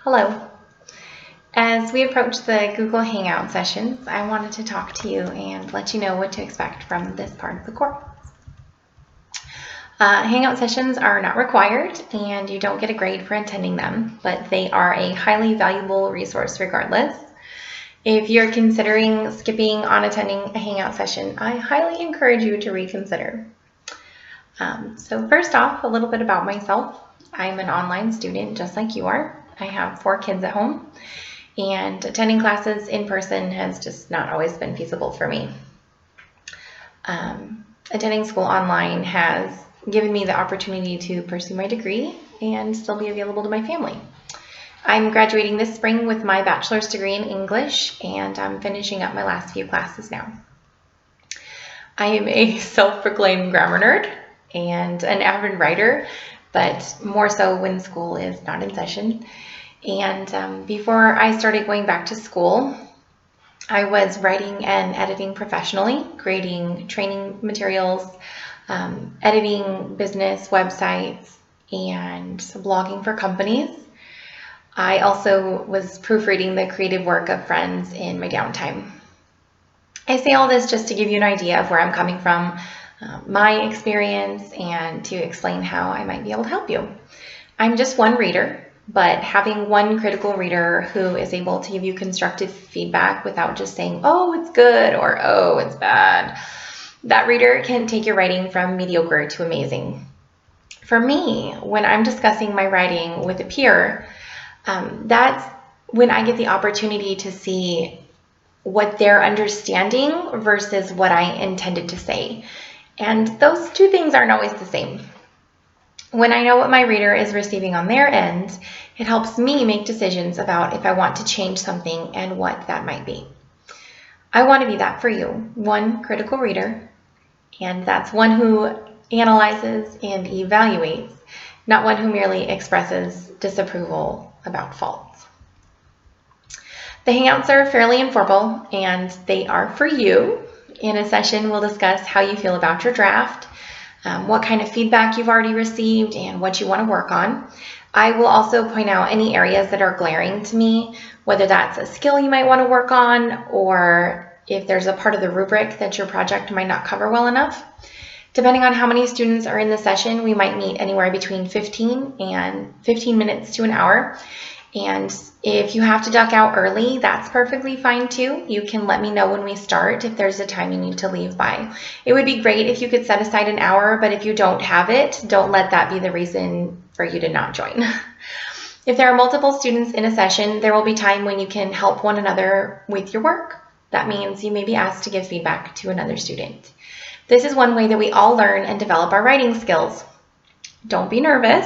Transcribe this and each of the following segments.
Hello. As we approach the Google Hangout sessions, I wanted to talk to you and let you know what to expect from this part of the course. Hangout sessions are not required and you don't get a grade for attending them, but they are a highly valuable resource regardless. If you're considering skipping on attending a Hangout session, I highly encourage you to reconsider. So first off, a little bit about myself. I'm an online student just like you are. I have 4 kids at home, and attending classes in person has just not always been feasible for me. Attending school online has given me the opportunity to pursue my degree and still be available to my family. I'm graduating this spring with my bachelor's degree in English, and I'm finishing up my last few classes now. I am a self-proclaimed grammar nerd and an avid writer, but more so when school is not in session. And before I started going back to school, I was writing and editing professionally, creating training materials, editing business websites, and blogging for companies. I also was proofreading the creative work of friends in my downtime. I say all this just to give you an idea of where I'm coming from, my experience, and to explain how I might be able to help you. I'm just one reader, but having one critical reader who is able to give you constructive feedback without just saying, oh, it's good or oh, it's bad, that reader can take your writing from mediocre to amazing. For me, when I'm discussing my writing with a peer, that's when I get the opportunity to see what they're understanding versus what I intended to say. And those two things aren't always the same. When I know what my reader is receiving on their end, it helps me make decisions about if I want to change something and what that might be. I want to be that for you, one critical reader, and that's one who analyzes and evaluates, not one who merely expresses disapproval about faults. The Hangouts are fairly informal, and they are for you. In a session, we'll discuss how you feel about your draft, what kind of feedback you've already received, and what you want to work on. I will also point out any areas that are glaring to me, whether that's a skill you might want to work on, or if there's a part of the rubric that your project might not cover well enough. Depending on how many students are in the session, we might meet anywhere between 15 minutes to an hour. And if you have to duck out early, that's perfectly fine too. You can let me know when we start if there's a time you need to leave by. It would be great if you could set aside an hour, but if you don't have it, don't let that be the reason for you to not join. If there are multiple students in a session, there will be time when you can help one another with your work. That means you may be asked to give feedback to another student. This is one way that we all learn and develop our writing skills. Don't be nervous.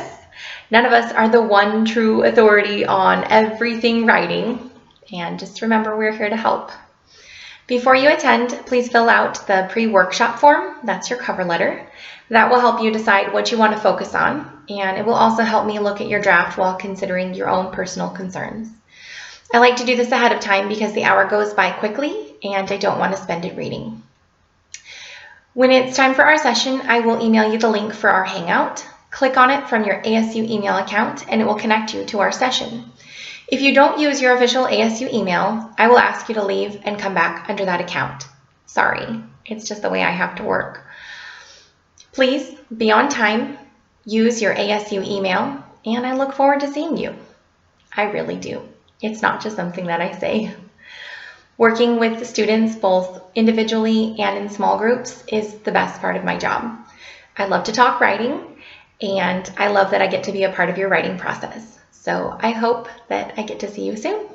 None of us are the one true authority on everything writing, and just remember we're here to help. Before you attend, please fill out the pre-workshop form. That's your cover letter. That will help you decide what you want to focus on, and it will also help me look at your draft while considering your own personal concerns. I like to do this ahead of time because the hour goes by quickly and I don't want to spend it reading. When it's time for our session, I will email you the link for our Hangout. Click on it from your ASU email account and it will connect you to our session. If you don't use your official ASU email, I will ask you to leave and come back under that account. Sorry, it's just the way I have to work. Please be on time, use your ASU email, and I look forward to seeing you. I really do. It's not just something that I say. Working with the students both individually and in small groups is the best part of my job. I love to talk writing, and I love that I get to be a part of your writing process. So I hope that I get to see you soon.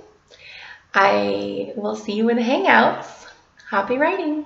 I will see you in the Hangouts. Happy writing!